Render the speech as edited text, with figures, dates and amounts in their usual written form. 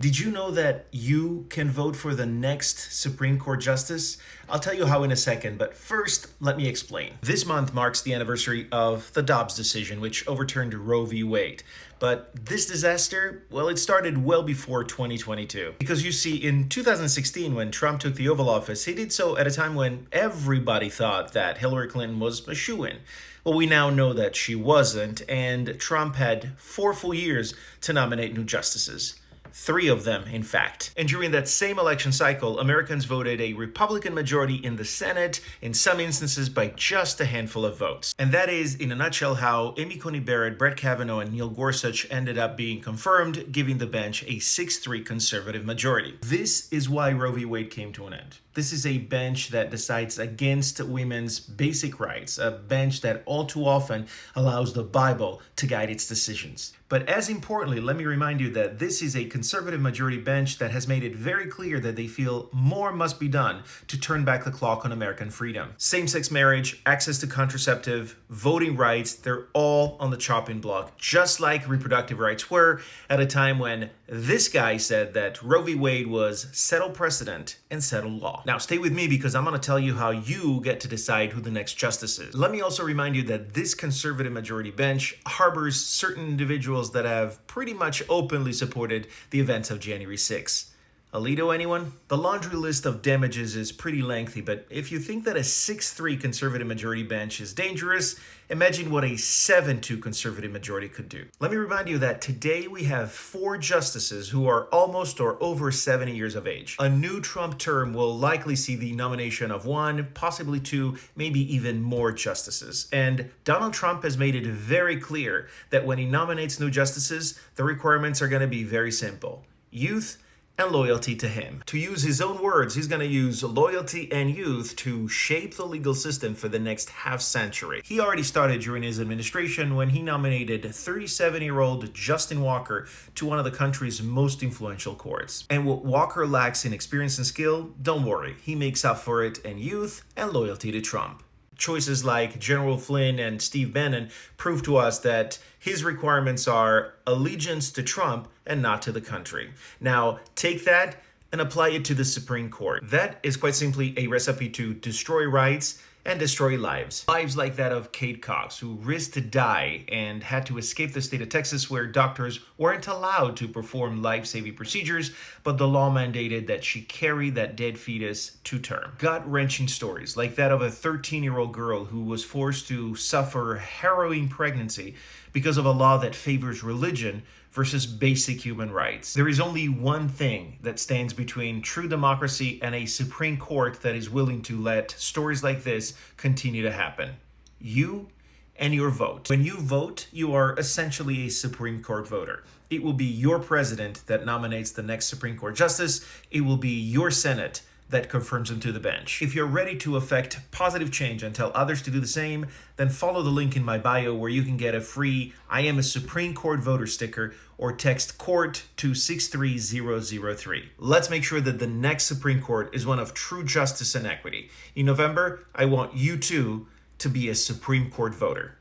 Did you know that you can vote for the next Supreme Court justice? I'll tell you how in a second, but first, let me explain. This month marks the anniversary of the Dobbs decision, which overturned Roe v. Wade. But this disaster, well, it started well before 2022. Because you see, in 2016, when Trump took the Oval Office, he did so at a time when everybody thought that Hillary Clinton was a shoo-in. Well, we now know that she wasn't, and Trump had 4 full years to nominate new justices. 3 of them, in fact. And during that same election cycle, Americans voted a Republican majority in the Senate, in some instances by just a handful of votes. And that is, in a nutshell, how Amy Coney Barrett, Brett Kavanaugh, and Neil Gorsuch ended up being confirmed, giving the bench a 6-3 conservative majority. This is why Roe v. Wade came to an end. This is a bench that decides against women's basic rights, a bench that all too often allows the Bible to guide its decisions. But as importantly, let me remind you that this is a conservative majority bench that has made it very clear that they feel more must be done to turn back the clock on American freedom. Same-sex marriage, access to contraceptive, voting rights, they're all on the chopping block, just like reproductive rights were at a time when this guy said that Roe v. Wade was settled precedent and settled law. Now stay with me because I'm going to tell you how you get to decide who the next justice is. Let me also remind you that this conservative majority bench harbors certain individuals that have pretty much openly supported the events of January 6th. Alito, anyone? The laundry list of damages is pretty lengthy, but if you think that a 6-3 conservative majority bench is dangerous, imagine what a 7-2 conservative majority could do. Let me remind you that today we have 4 justices who are almost or over 70 years of age. A new Trump term will likely see the nomination of 1, possibly 2, maybe even more justices. And Donald Trump has made it very clear that when he nominates new justices, the requirements are going to be very simple. Youth and loyalty to him. To use his own words, he's going to use loyalty and youth to shape the legal system for the next half century. He already started during his administration when he nominated 37-year-old Justin Walker to one of the country's most influential courts. And what Walker lacks in experience and skill, don't worry, he makes up for it in youth and loyalty to Trump. Choices like General Flynn and Steve Bannon prove to us that his requirements are allegiance to Trump and not to the country. Now, take that and apply it to the Supreme Court. That is quite simply a recipe to destroy rights and destroy lives. Lives like that of Kate Cox, who risked to die and had to escape the state of Texas where doctors weren't allowed to perform life-saving procedures, but the law mandated that she carry that dead fetus to term. Gut-wrenching stories like that of a 13-year-old girl who was forced to suffer harrowing pregnancy because of a law that favors religion versus basic human rights. There is only one thing that stands between true democracy and a Supreme Court that is willing to let stories like this continue to happen. You and your vote. When you vote, you are essentially a Supreme Court voter. It will be your president that nominates the next Supreme Court justice. It will be your Senate that confirms him to the bench. If you're ready to effect positive change and tell others to do the same, then follow the link in my bio where you can get a free I am a Supreme Court voter sticker or text COURT to 63003. Let's make sure that the next Supreme Court is one of true justice and equity. In November, I want you too to be a Supreme Court voter.